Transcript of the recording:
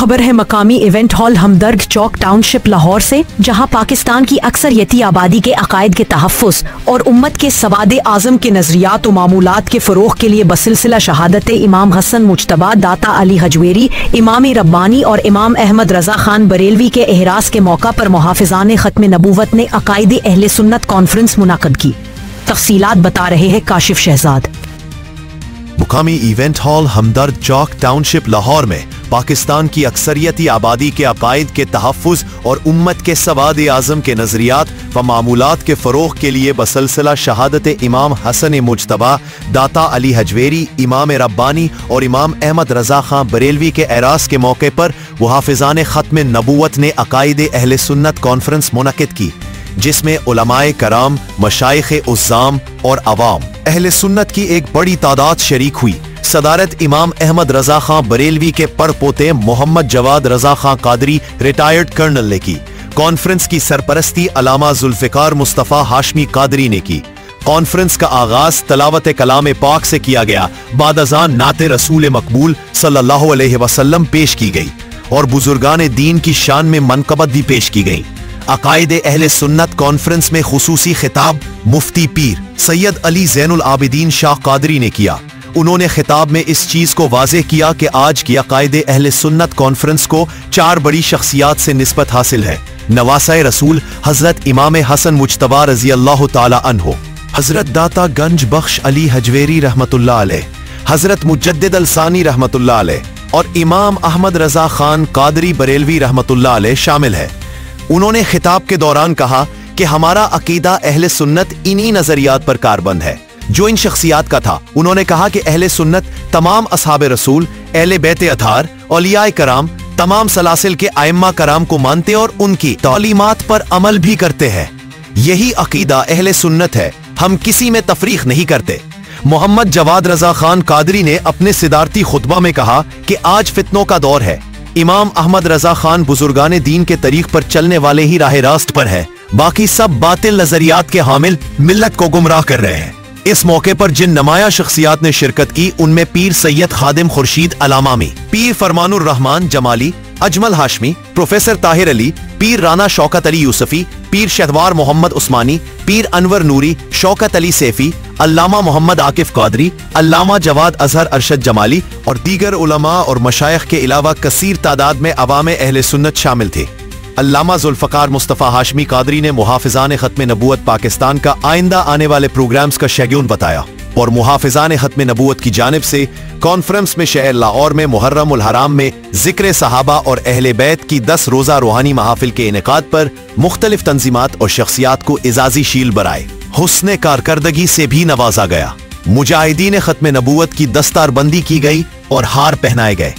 खबर है मकामी इवेंट हॉल हमदर्द चौक टाउनशिप लाहौर से, जहां पाकिस्तान की अक्सरियती आबादी के अकायद के तहफ़्फ़ुज़ और उम्मत के सवादे आज़म के नज़रियात व मामूलात के फ़रोग़ के लिए बसिलसिला शहादत इमाम हसन मुज्तबा दाता अली हजवेरी, इमाम रब्बानी और इमाम अहमद रज़ा खान बरेलवी के एहरास के मौका पर मुहाफ़िज़ान ख़त्म नबूवत ने अकायद अहले सुन्नत कॉन्फ्रेंस मुनाक़िद की। तफ़सीलात बता रहे हैं काशिफ शहजाद। मुकामी इवेंट हॉल हमदर्द चौक टाउनशिप लाहौर में पाकिस्तान की अक्सरियती आबादी के अकायद के तहफ़्फ़ुज़ और उम्मत के सवादे आज़म के नज़रियात व मामूलात के फ़रोग़ के लिए बसलसिला शहादत इमाम हसन मुज्तबा दाता अली हजवेरी, इमाम रब्बानी और इमाम अहमद रज़ा खां बरेलवी के एरास के मौके पर मुहाफ़िज़ान ख़त्म नबूवत ने अकायद अहले सुन्नत कॉन्फ्रेंस मुनक़िद की, जिसमें उलमाए कराम, मशाइख़ उज़्ज़ाम और अवाम अहले सुन्नत की एक बड़ी तादाद शरीक हुई। सदारत इमाम अहमद रज़ा खां बरेलवी के पड़पोते मोहम्मद जवाद रज़ा खां कादरी रिटायर्ड कर्नल ने की। कॉन्फ्रेंस की सरपरस्ती अलामा जुल्फ़िकार मुस्तफ़ा हाशमी कादरी ने की। कॉन्फ्रेंस का आगाज तलावत कलाम पाक से किया गया। बाद अज़ान नाते रसूल मकबूल सल्लल्लाहु अलैहि वसल्लम पेश की गई और बुजुर्गान दीन की शान में मनक़बत भी पेश की गई। अकायद अहले सुन्नत कॉन्फ्रेंस में खुसूसी खिताब मुफ्ती पीर सैयद अली ज़ैनुल आबिदीन शाह कादरी ने किया। उन्होंने खिताब में इस चीज को वाज़ेह किया कि आज की अकायद अहले सुन्नत कॉन्फ्रेंस को 4 बड़ी शख्सियात से निस्बत हासिल है। नवासाए रसूल हजरत इमाम हसन मुज्तबा रज़ी अल्लाह ताला अन्हो, हजरत दाता गंज बख्श अली हजवेरी रहमतुल्लाह अलैह, हजरत मुजद्दिद अलसानी रहमतुल्लाह अलैह और इमाम अहमद रज़ा खान कादरी बरेलवी रहमतुल्लाह अलैह शामिल है। उन्होंने खिताब के दौरान कहा कि हमारा अकीदा अहले सुन्नत इन्हीं नजरियात पर कारबंद है जो इन शख्सियात का था। उन्होंने कहा कि अहले सुन्नत तमाम असहाबे रसूल, अहले बैत अतार, औलियाए कराम, तमाम सलासिल के आइम्मा कराम को मानते और उनकी तालीमात पर अमल भी करते हैं। यही अकीदा अहले सुन्नत है, हम किसी में तफरीक नहीं करते। मोहम्मद जवाद रज़ा खान कादरी ने अपने सिदारती खुतबा में कहा कि आज फितनों का दौर है। इमाम अहमद रज़ा खान बुजुर्गाने दीन के तरीक पर चलने वाले ही राह रास्त पर है, बाकी सब बातिल नजरियात के हामिल मिल्लत को गुमराह कर रहे हैं। इस मौके पर जिन नमाया शख्सियात ने शिरकत की उनमें पीर सैयद खादिम खुर्शीद अलामामी, पीर फरमानुर रहमान जमाली, अजमल हाशमी, प्रोफेसर ताहिर अली, पीर राना शौकत अली यूसुफी, पीर शहवार मोहम्मद उस्मानी, पीर अनवर नूरी, शौकत अली सैफी, अल्लामा मोहम्मद आकिफ कादरी, अल्लामा जवाद अजहर अरशद जमाली और दीगर उलमा और मशाइख के अलावा कसीर तादाद में अवाम अहले सुन्नत शामिल थे। अल्लामा जुल्फ़िकार मुस्तफ़ा हाशमी कादरी ने मुहाफ़िज़ान ख़त्म नबूवत पाकिस्तान का आइंदा आने वाले प्रोग्राम्स का शेड्यूल बताया और मुहाफ़िज़ान ख़त्म नबूवत की जानिब से कॉन्फ्रेंस में शहर लाहौर में मुहर्रम उल हराम में ज़िक्र सहाबा और अहले बैत की 10 रोज़ा रूहानी महाफिल के इनेकाद पर मुख्तलिफ तंजीमात और शख्सियात को इजाज़ी शील बराए हुस्ने कारकर्दगी से भी नवाजा गया। मुजाहिदीन ख़त्म नबूवत की दस्तारबंदी की गई और हार पहनाए गए।